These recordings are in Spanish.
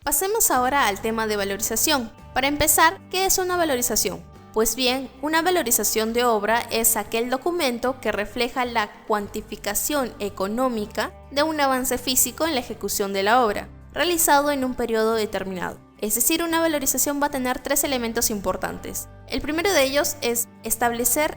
Pasemos ahora al tema de valorización. Para empezar, ¿qué es una valorización? Pues bien, una valorización de obra es aquel documento que refleja la cuantificación económica de un avance físico en la ejecución de la obra, realizado en un periodo determinado. Es decir, una valorización va a tener tres elementos importantes. El primero de ellos es establecer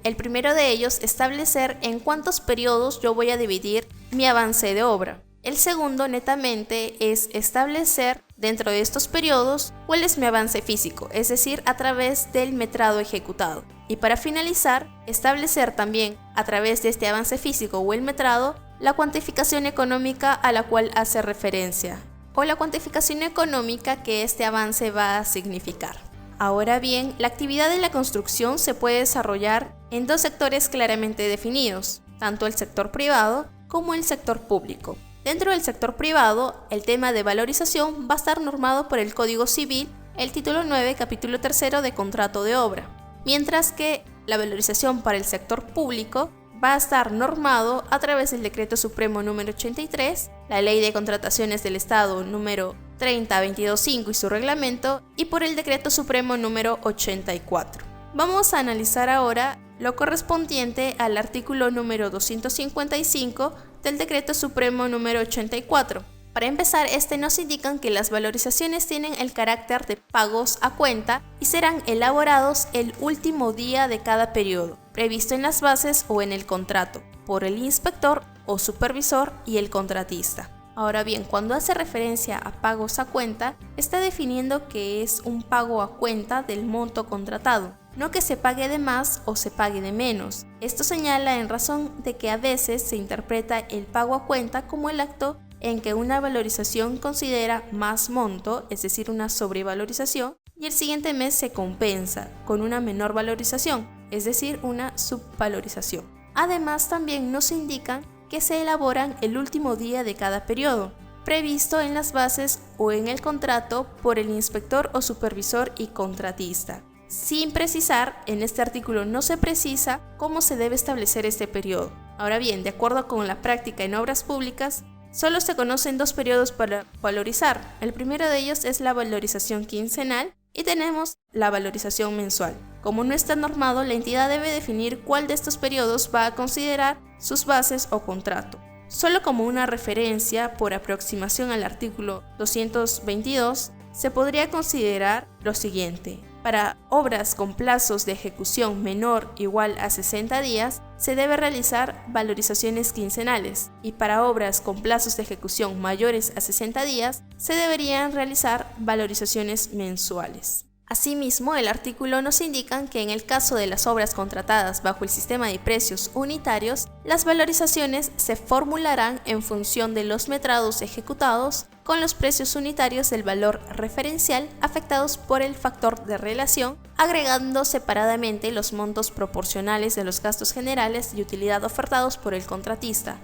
establecer en cuántos periodos yo voy a dividir mi avance de obra. El segundo, netamente, es establecer dentro de estos periodos cuál es mi avance físico, es decir, a través del metrado ejecutado. Y para finalizar, establecer también, a través de este avance físico o el metrado, la cuantificación económica a la cual hace referencia, o la cuantificación económica que este avance va a significar. Ahora bien, la actividad de la construcción se puede desarrollar en dos sectores claramente definidos, tanto el sector privado como el sector público. Dentro del sector privado, el tema de valorización va a estar normado por el Código Civil, el título 9, capítulo 3 de contrato de obra, mientras que la valorización para el sector público va a estar normado a través del Decreto Supremo número 83, la Ley de Contrataciones del Estado número 30.22.5 y su reglamento, y por el Decreto Supremo número 84. Vamos a analizar ahora lo correspondiente al artículo número 255 del Decreto Supremo número 84. Para empezar, nos indican que las valorizaciones tienen el carácter de pagos a cuenta y serán elaborados el último día de cada periodo, previsto en las bases o en el contrato, por el inspector o supervisor y el contratista. Ahora bien, cuando hace referencia a pagos a cuenta, está definiendo que es un pago a cuenta del monto contratado, no que se pague de más o se pague de menos. Esto señala en razón de que a veces se interpreta el pago a cuenta como el acto en que una valorización considera más monto, es decir, una sobrevalorización, y el siguiente mes se compensa con una menor valorización, es decir, una subvalorización. Además, también nos indican que se elaboran el último día de cada periodo, previsto en las bases o en el contrato por el inspector o supervisor y contratista. Sin precisar, en este artículo no se precisa cómo se debe establecer este periodo. Ahora bien, de acuerdo con la práctica en obras públicas, solo se conocen dos periodos para valorizar. El primero de ellos es la valorización quincenal y tenemos la valorización mensual. Como no está normado, la entidad debe definir cuál de estos periodos va a considerar sus bases o contrato. Solo como una referencia por aproximación al artículo 222, se podría considerar lo siguiente. Para obras con plazos de ejecución menor o igual a 60 días, se debe realizar valorizaciones quincenales, y para obras con plazos de ejecución mayores a 60 días, se deberían realizar valorizaciones mensuales. Asimismo, el artículo nos indica que en el caso de las obras contratadas bajo el sistema de precios unitarios, las valorizaciones se formularán en función de los metrados ejecutados con los precios unitarios del valor referencial afectados por el factor de relación, agregando separadamente los montos proporcionales de los gastos generales y utilidad ofertados por el contratista.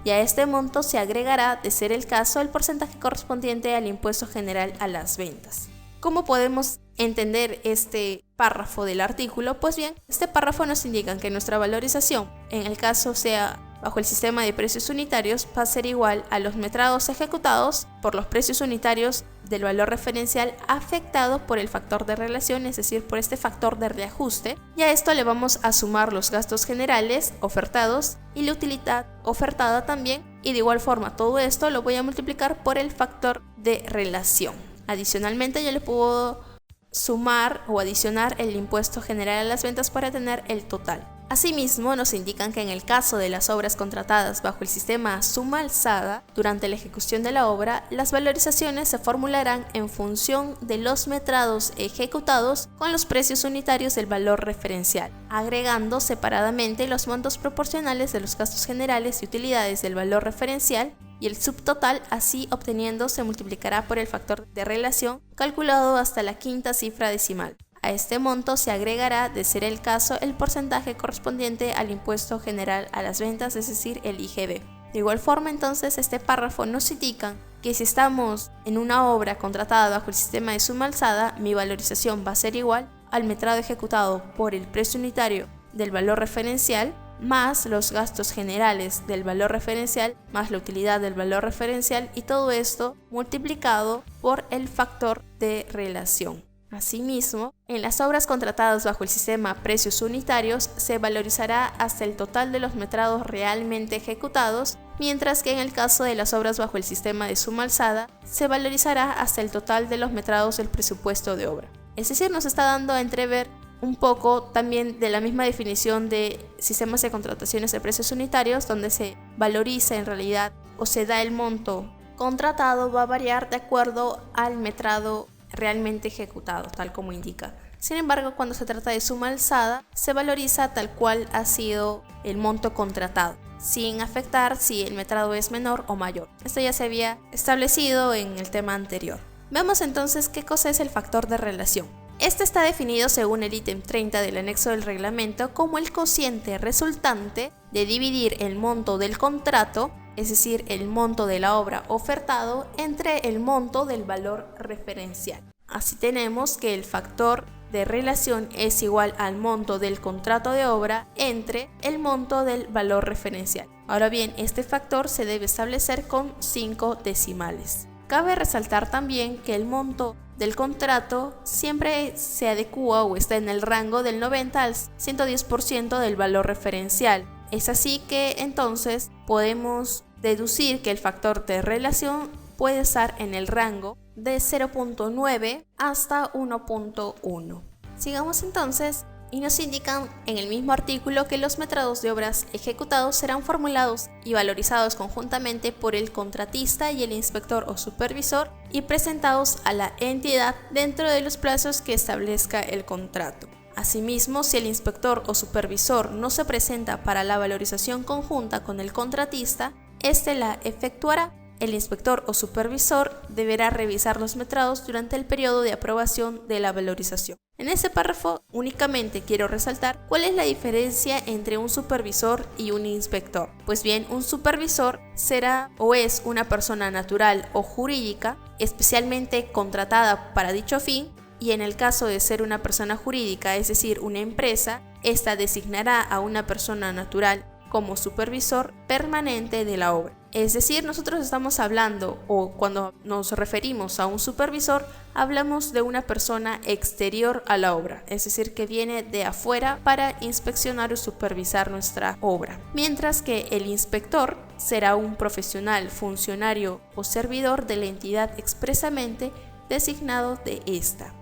Y a este monto se agregará, de ser el caso, el porcentaje correspondiente al impuesto general a las ventas. ¿Cómo podemos entender este párrafo del artículo? Pues bien, este párrafo nos indica que nuestra valorización, en el caso sea bajo el sistema de precios unitarios, va a ser igual a los metrados ejecutados por los precios unitarios del valor referencial afectado por el factor de relación, es decir, por este factor de reajuste, y a esto le vamos a sumar los gastos generales ofertados y la utilidad ofertada también, y de igual forma todo esto lo voy a multiplicar por el factor de relación. Adicionalmente, yo le puedo sumar o adicionar el impuesto general a las ventas para tener el total. Asimismo, nos indican que en el caso de las obras contratadas bajo el sistema suma alzada, durante la ejecución de la obra, las valorizaciones se formularán en función de los metrados ejecutados con los precios unitarios del valor referencial, agregando separadamente los montos proporcionales de los gastos generales y utilidades del valor referencial, y el subtotal, así obteniendo, se multiplicará por el factor de relación calculado hasta la quinta cifra decimal. A este monto se agregará, de ser el caso, el porcentaje correspondiente al impuesto general a las ventas, es decir, el IGB. De igual forma, entonces, este párrafo nos indica que si estamos en una obra contratada bajo el sistema de suma alzada, mi valorización va a ser igual al metrado ejecutado por el precio unitario del valor referencial, más los gastos generales del valor referencial, más la utilidad del valor referencial, y todo esto multiplicado por el factor de relación. Asimismo, en las obras contratadas bajo el sistema precios unitarios se valorizará hasta el total de los metrados realmente ejecutados, mientras que en el caso de las obras bajo el sistema de suma alzada se valorizará hasta el total de los metrados del presupuesto de obra. Es decir, nos está dando a entrever un poco también de la misma definición de sistemas de contrataciones de precios unitarios, donde se valoriza en realidad o se da el monto contratado, va a variar de acuerdo al metrado realmente ejecutado, tal como indica. Sin embargo, cuando se trata de suma alzada, se valoriza tal cual ha sido el monto contratado, sin afectar si el metrado es menor o mayor. Esto ya se había establecido en el tema anterior. Veamos entonces qué cosa es el factor de relación. Este está definido según el ítem 30 del anexo del reglamento como el cociente resultante de dividir el monto del contrato, es decir, el monto de la obra ofertado, entre el monto del valor referencial. Así tenemos que el factor de relación es igual al monto del contrato de obra entre el monto del valor referencial. Ahora bien, este factor se debe establecer con 5 decimales. Cabe resaltar también que el monto del contrato siempre se adecua o está en el rango del 90 al 110% del valor referencial. Es así que entonces podemos deducir que el factor de relación puede estar en el rango de 0.9 hasta 1.1. Sigamos entonces y nos indican en el mismo artículo que los metrados de obras ejecutados serán formulados y valorizados conjuntamente por el contratista y el inspector o supervisor y presentados a la entidad dentro de los plazos que establezca el contrato. Asimismo, si el inspector o supervisor no se presenta para la valorización conjunta con el contratista, este la efectuará. El inspector o supervisor deberá revisar los metrados durante el periodo de aprobación de la valorización. En este párrafo únicamente quiero resaltar cuál es la diferencia entre un supervisor y un inspector. Pues bien, un supervisor será o es una persona natural o jurídica especialmente contratada para dicho fin, y en el caso de ser una persona jurídica, es decir, una empresa, esta designará a una persona natural como supervisor permanente de la obra. Es decir, nosotros estamos hablando, o cuando nos referimos a un supervisor, hablamos de una persona exterior a la obra, es decir, que viene de afuera para inspeccionar o supervisar nuestra obra. Mientras que el inspector será un profesional, funcionario o servidor de la entidad expresamente designado de esta.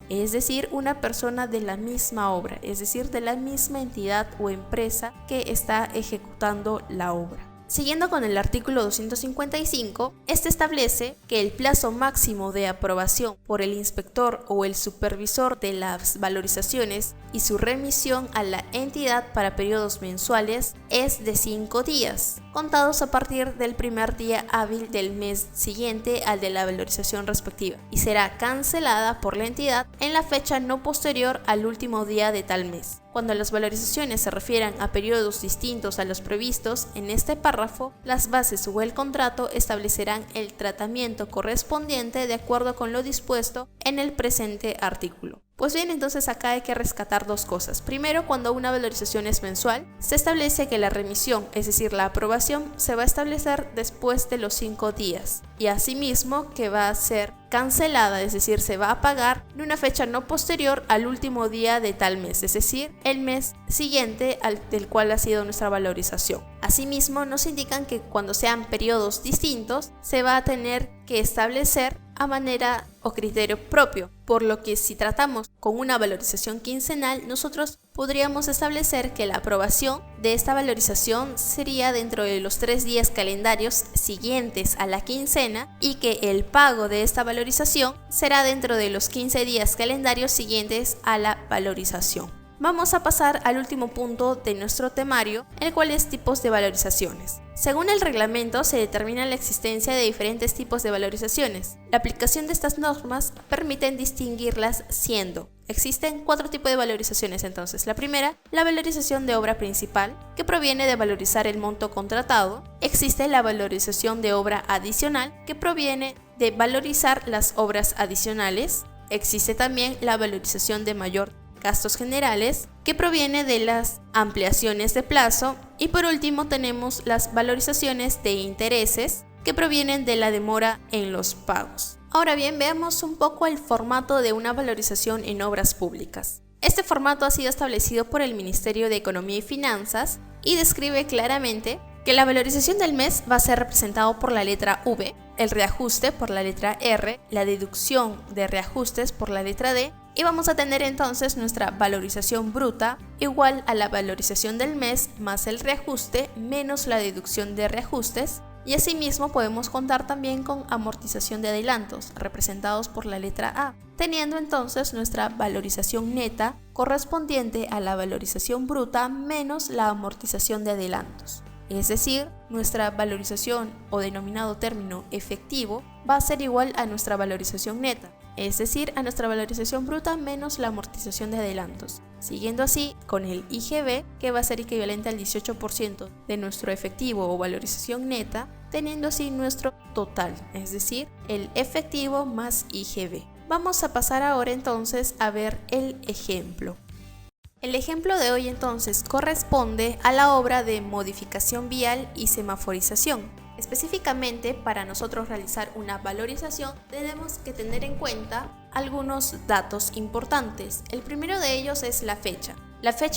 Es decir, una persona de la misma obra, es decir, de la misma entidad o empresa que está ejecutando la obra. Siguiendo con el artículo 255, este establece que el plazo máximo de aprobación por el inspector o el supervisor de las valorizaciones y su remisión a la entidad para periodos mensuales es de 5 días, contados a partir del primer día hábil del mes siguiente al de la valorización respectiva, y será cancelada por la entidad en la fecha no posterior al último día de tal mes. Cuando las valorizaciones se refieran a periodos distintos a los previstos en este párrafo, las bases o el contrato establecerán el tratamiento correspondiente de acuerdo con lo dispuesto en el presente artículo. Pues bien, entonces acá hay que rescatar dos cosas. Primero, cuando una valorización es mensual, se establece que la remisión, es decir, la aprobación, se va a establecer después de los 5 días. Y asimismo que va a ser cancelada, es decir, se va a pagar en una fecha no posterior al último día de tal mes, es decir, el mes siguiente al del cual ha sido nuestra valorización. Asimismo, nos indican que cuando sean periodos distintos, se va a tener que establecer a manera o criterio propio, por lo que si tratamos con una valorización quincenal, nosotros podríamos establecer que la aprobación de esta valorización sería dentro de los 3 días calendarios siguientes a la quincena y que el pago de esta valorización será dentro de los 15 días calendarios siguientes a la valorización. Vamos a pasar al último punto de nuestro temario, el cual es tipos de valorizaciones. Según el reglamento, se determina la existencia de diferentes tipos de valorizaciones. La aplicación de estas normas permite distinguirlas siendo: existen 4 tipos de valorizaciones entonces. La primera, la valorización de obra principal, que proviene de valorizar el monto contratado. Existe la valorización de obra adicional, que proviene de valorizar las obras adicionales. Existe también la valorización de mayor gastos generales, que proviene de las ampliaciones de plazo, y por último tenemos las valorizaciones de intereses que provienen de la demora en los pagos. Ahora bien, veamos un poco el formato de una valorización en obras públicas. Este formato ha sido establecido por el Ministerio de Economía y Finanzas y describe claramente que la valorización del mes va a ser representado por la letra V, el reajuste por la letra R, la deducción de reajustes por la letra D, y vamos a tener entonces nuestra valorización bruta igual a la valorización del mes más el reajuste menos la deducción de reajustes. Y asimismo podemos contar también con amortización de adelantos, representados por la letra A, teniendo entonces nuestra valorización neta correspondiente a la valorización bruta menos la amortización de adelantos. Es decir, nuestra valorización o denominado término efectivo va a ser igual a nuestra valorización neta, es decir, a nuestra valorización bruta menos la amortización de adelantos, siguiendo así con el IGB, que va a ser equivalente al 18% de nuestro efectivo o valorización neta, teniendo así nuestro total, es decir, el efectivo más IGB. Vamos a pasar ahora entonces a ver el ejemplo. El ejemplo de hoy entonces corresponde a la obra de modificación vial y semaforización. Específicamente, para nosotros realizar una valorización tenemos que tener en cuenta algunos datos importantes. El primero de ellos es la fecha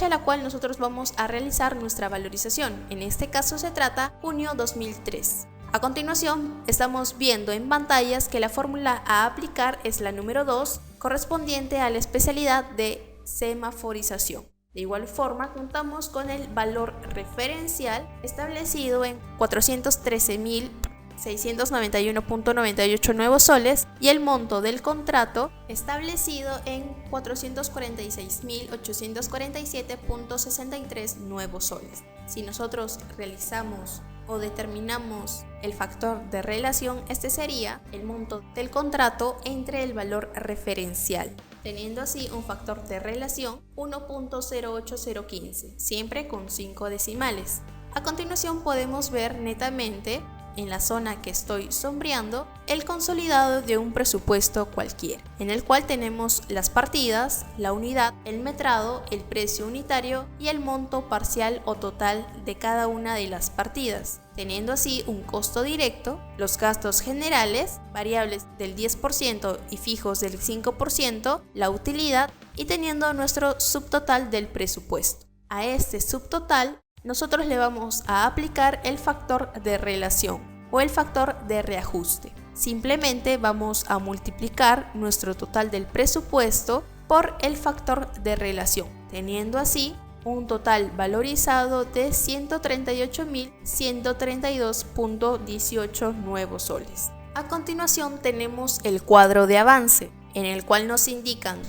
a la cual nosotros vamos a realizar nuestra valorización. En este caso se trata junio 2003. A continuación, estamos viendo en pantallas que la fórmula a aplicar es la número 2, correspondiente a la especialidad de semaforización. De igual forma, contamos con el valor referencial establecido en 413.691.98 nuevos soles y el monto del contrato establecido en 446.847.63 nuevos soles. Si nosotros realizamos o determinamos el factor de relación, este sería el monto del contrato entre el valor referencial, teniendo así un factor de relación 1.08015, siempre con 5 decimales. A continuación podemos ver netamente, en la zona que estoy sombreando, el consolidado de un presupuesto cualquiera, en el cual tenemos las partidas, la unidad, el metrado, el precio unitario y el monto parcial o total de cada una de las partidas, teniendo así un costo directo, los gastos generales, variables del 10% y fijos del 5%, la utilidad y teniendo nuestro subtotal del presupuesto. A este subtotal nosotros le vamos a aplicar el factor de relación o el factor de reajuste. Simplemente vamos a multiplicar nuestro total del presupuesto por el factor de relación, teniendo así un total valorizado de 138.132.18 nuevos soles. A continuación tenemos el cuadro de avance, en el cual nos indican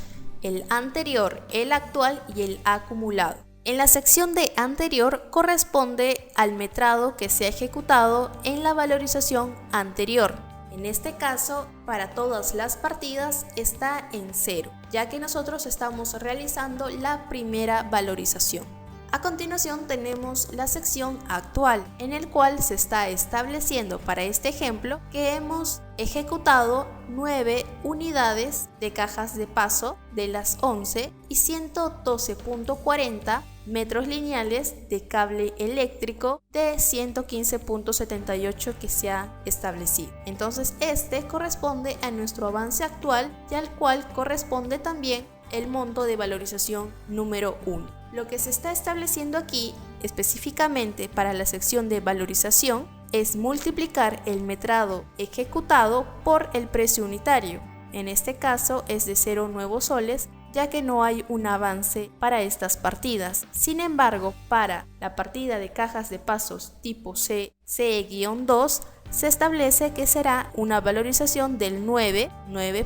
el anterior, el actual y el acumulado. En la sección de anterior corresponde al metrado que se ha ejecutado en la valorización anterior. En este caso, para todas las partidas está en 0, ya que nosotros estamos realizando la primera valorización. A continuación tenemos la sección actual, en el cual se está estableciendo para este ejemplo que hemos ejecutado 9 unidades de cajas de paso de las 11 y 112.40 metros lineales de cable eléctrico de 115.78 que se ha establecido. Entonces este corresponde a nuestro avance actual y al cual corresponde también el monto de valorización número 1. Lo que se está estableciendo aquí específicamente para la sección de valorización es multiplicar el metrado ejecutado por el precio unitario. En este caso es de 0 nuevos soles, ya que no hay un avance para estas partidas. Sin embargo, para la partida de cajas de pasos tipo C, CE-2, se establece que será una valorización del 9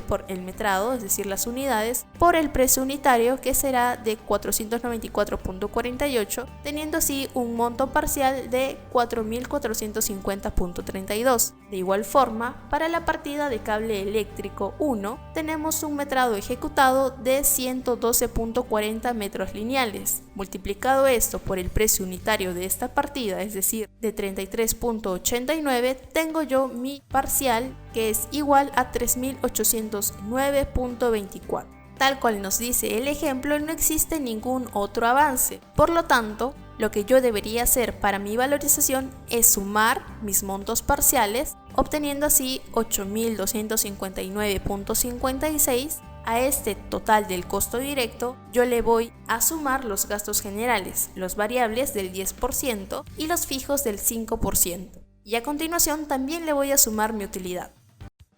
por el metrado, es decir, las unidades, por el precio unitario que será de 494.48, teniendo así un monto parcial de 4.450.32. De igual forma, para la partida de cable eléctrico 1, tenemos un metrado ejecutado de 112.40 metros lineales. Multiplicado esto por el precio unitario de esta partida, es decir, de 33.89, tengo yo mi parcial, que es igual a 3.809.24. Tal cual nos dice el ejemplo, no existe ningún otro avance. Por lo tanto, lo que yo debería hacer para mi valorización es sumar mis montos parciales, obteniendo así 8.259.56. A este total del costo directo, yo le voy a sumar los gastos generales, los variables del 10% y los fijos del 5%. Y a continuación también le voy a sumar mi utilidad,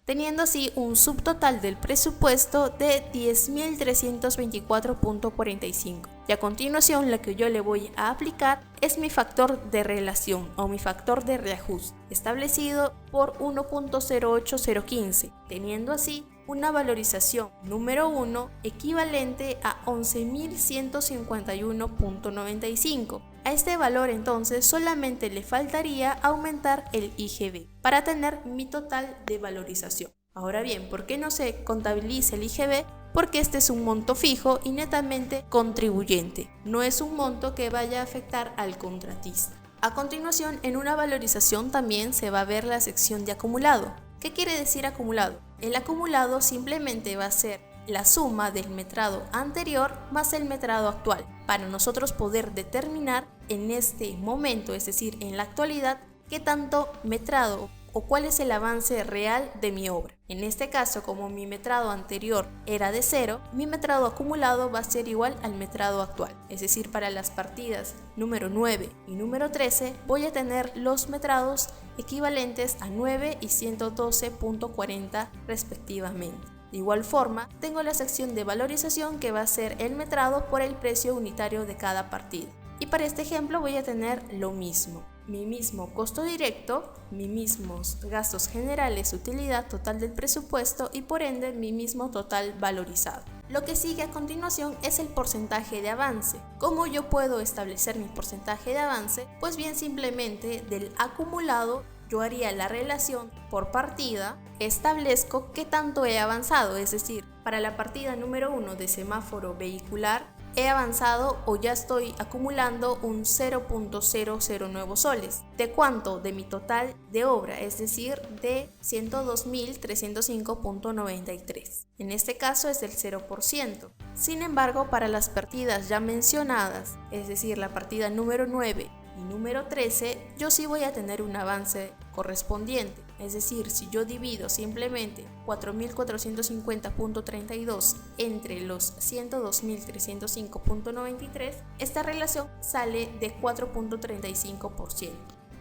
teniendo así un subtotal del presupuesto de 10.324.45. Y a continuación lo que yo le voy a aplicar es mi factor de relación o mi factor de reajuste, establecido por 1.08015, teniendo así una valorización número 1 equivalente a 11.151.95. A este valor entonces solamente le faltaría aumentar el IGB para tener mi total de valorización. Ahora bien, ¿por qué no se contabiliza el IGB? Porque este es un monto fijo y netamente contribuyente, no es un monto que vaya a afectar al contratista. A continuación, en una valorización también se va a ver la sección de acumulado. ¿Qué quiere decir acumulado? El acumulado simplemente va a ser la suma del metrado anterior más el metrado actual, para nosotros poder determinar en este momento, es decir, en la actualidad, qué tanto metrado o cuál es el avance real de mi obra. En este caso, como mi metrado anterior era de 0, mi metrado acumulado va a ser igual al metrado actual. Es decir, para las partidas número 9 y número 13 voy a tener los metrados equivalentes a 9 y 112.40 respectivamente. De igual forma, tengo la sección de valorización que va a ser el metrado por el precio unitario de cada partida. Y para este ejemplo voy a tener lo mismo. Mi mismo costo directo, mis mismos gastos generales, utilidad total del presupuesto y por ende mi mismo total valorizado. Lo que sigue a continuación es el porcentaje de avance. ¿Cómo yo puedo establecer mi porcentaje de avance? Pues bien, simplemente del acumulado yo haría la relación por partida, establezco qué tanto he avanzado, es decir, para la partida número 1 de semáforo vehicular, he avanzado o ya estoy acumulando un 0.00 nuevos soles. ¿De cuánto? De mi total de obra, es decir, de 102.305.93. En este caso es del 0%. Sin embargo, para las partidas ya mencionadas, es decir, la partida número 9 y número 13, yo sí voy a tener un avance correspondiente. Es decir, si yo divido simplemente 4.450.32 entre los 102.305.93, esta relación sale de 4.35%.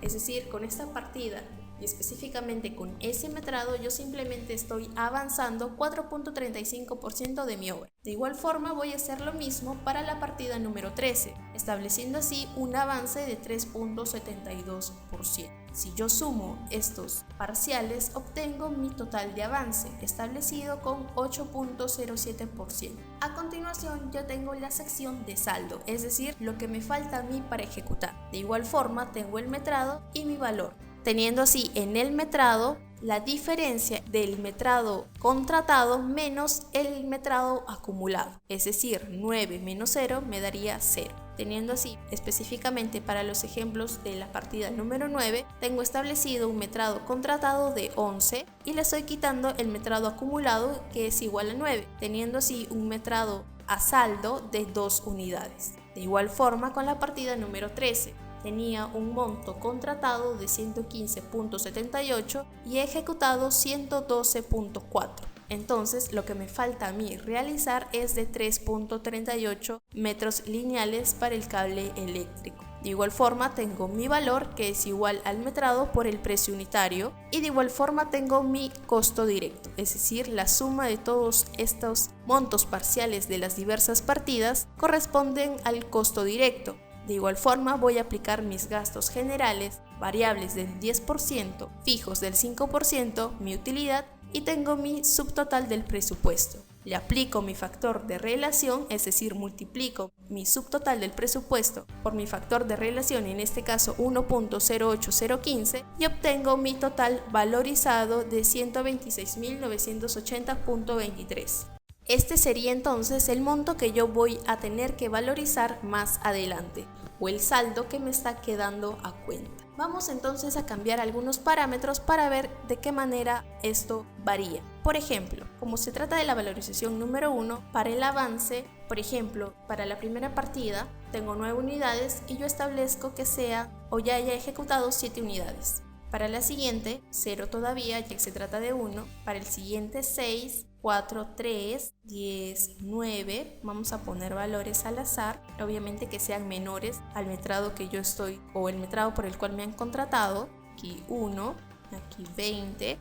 Es decir, con esta partida y específicamente con ese metrado yo simplemente estoy avanzando 4.35% de mi obra. De igual forma voy a hacer lo mismo para la partida número 13, estableciendo así un avance de 3.72%. Si yo sumo estos parciales, obtengo mi total de avance, establecido con 8.07%. A continuación, yo tengo la sección de saldo, es decir, lo que me falta a mí para ejecutar. De igual forma, tengo el metrado y mi valor, teniendo así en el metrado la diferencia del metrado contratado menos el metrado acumulado, es decir, 9 menos 0 me daría 0. Teniendo así, específicamente para los ejemplos de la partida número 9, tengo establecido un metrado contratado de 11 y le estoy quitando el metrado acumulado que es igual a 9, teniendo así un metrado a saldo de 2 unidades. De igual forma con la partida número 13, tenía un monto contratado de 115.78 y he ejecutado 112.4. Entonces lo que me falta a mí realizar es de 3.38 metros lineales para el cable eléctrico. De igual forma tengo mi valor que es igual al metrado por el precio unitario y de igual forma tengo mi costo directo, es decir, la suma de todos estos montos parciales de las diversas partidas corresponden al costo directo. De igual forma voy a aplicar mis gastos generales, variables del 10%, fijos del 5%, mi utilidad y tengo mi subtotal del presupuesto. Le aplico mi factor de relación, es decir, multiplico mi subtotal del presupuesto por mi factor de relación, en este caso 1.08015, y obtengo mi total valorizado de 126.980.23. Este sería entonces el monto que yo voy a tener que valorizar más adelante, o el saldo que me está quedando a cuenta. Vamos entonces a cambiar algunos parámetros para ver de qué manera esto varía. Por ejemplo, como se trata de la valorización número 1, para el avance, por ejemplo, para la primera partida tengo 9 unidades y yo establezco que sea o ya haya ejecutado 7 unidades. Para la siguiente, 0 todavía, ya que se trata de 1. Para el siguiente, 6, 4, 3, 10, 9. Vamos a poner valores al azar, obviamente que sean menores al metrado que yo estoy o el metrado por el cual me han contratado. Aquí 1, aquí 20,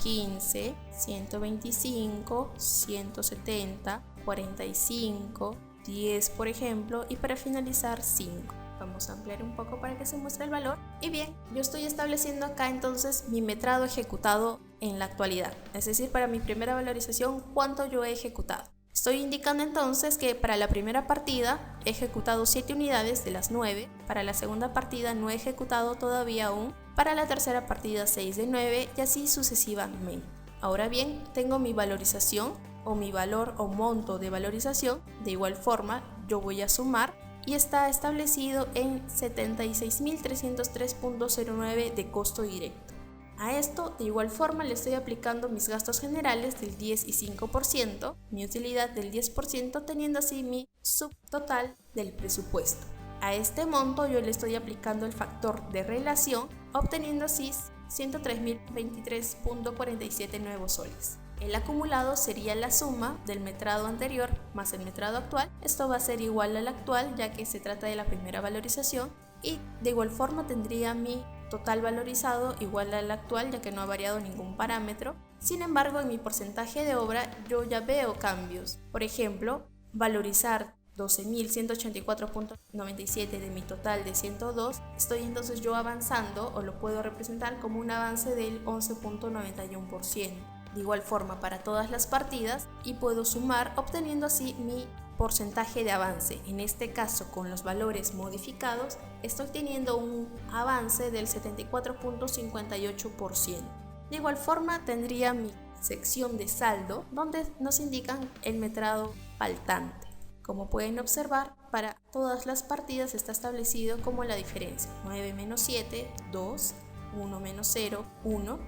15, 125, 170, 45, 10 por ejemplo, y para finalizar 5. Vamos a ampliar un poco para que se muestre el valor. Y bien, yo estoy estableciendo acá entonces mi metrado ejecutado en la actualidad, es decir, para mi primera valorización, cuánto yo he ejecutado. Estoy indicando entonces que para la primera partida he ejecutado 7 unidades de las 9, para la segunda partida no he ejecutado todavía aún, para la tercera partida 6 de 9 y así sucesivamente. Ahora bien, tengo mi valorización o mi valor o monto de valorización. De igual forma, yo voy a sumar y está establecido en 76.303.09 de costo directo. A esto, de igual forma, le estoy aplicando mis gastos generales del 10 y 5%, mi utilidad del 10%, teniendo así mi subtotal del presupuesto. A este monto yo le estoy aplicando el factor de relación, obteniendo así 103.023.47 nuevos soles. El acumulado sería la suma del metrado anterior más el metrado actual. Esto va a ser igual al actual, ya que se trata de la primera valorización, y de igual forma tendría mi total valorizado igual al actual, ya que no ha variado ningún parámetro. Sin embargo, en mi porcentaje de obra yo ya veo cambios. Por ejemplo, valorizar 12.184.97 de mi total de 102, estoy entonces yo avanzando, o lo puedo representar como un avance del 11.91%. De igual forma para todas las partidas, y puedo sumar obteniendo así mi porcentaje de avance. En este caso, con los valores modificados, estoy teniendo un avance del 74.58%. De igual forma tendría mi sección de saldo, donde nos indican el metrado faltante. Como pueden observar, para todas las partidas está establecido como la diferencia: 9 menos 7, 2, 1 menos 0, 1,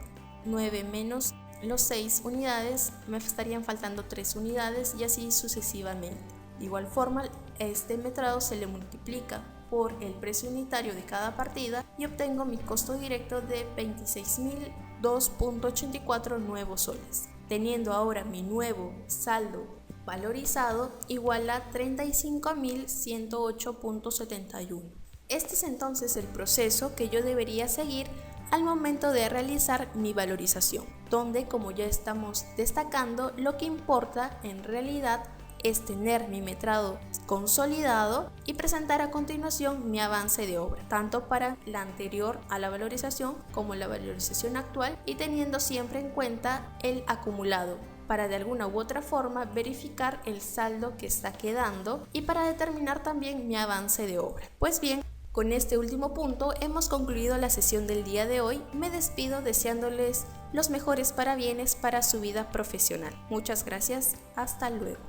9 menos los 6 unidades, me estarían faltando 3 unidades y así sucesivamente. De igual forma, este metrado se le multiplica por el precio unitario de cada partida y obtengo mi costo directo de 26.002.84 nuevos soles, teniendo ahora mi nuevo saldo valorizado igual a 35.108.71. Este es entonces el proceso que yo debería seguir al momento de realizar mi valorización, donde, como ya estamos destacando, lo que importa en realidad es tener mi metrado consolidado y presentar a continuación mi avance de obra, tanto para la anterior a la valorización como la valorización actual, y teniendo siempre en cuenta el acumulado, para de alguna u otra forma verificar el saldo que está quedando y para determinar también mi avance de obra. Pues bien, con este último punto hemos concluido la sesión del día de hoy. Me despido deseándoles los mejores parabienes para su vida profesional. Muchas gracias, hasta luego.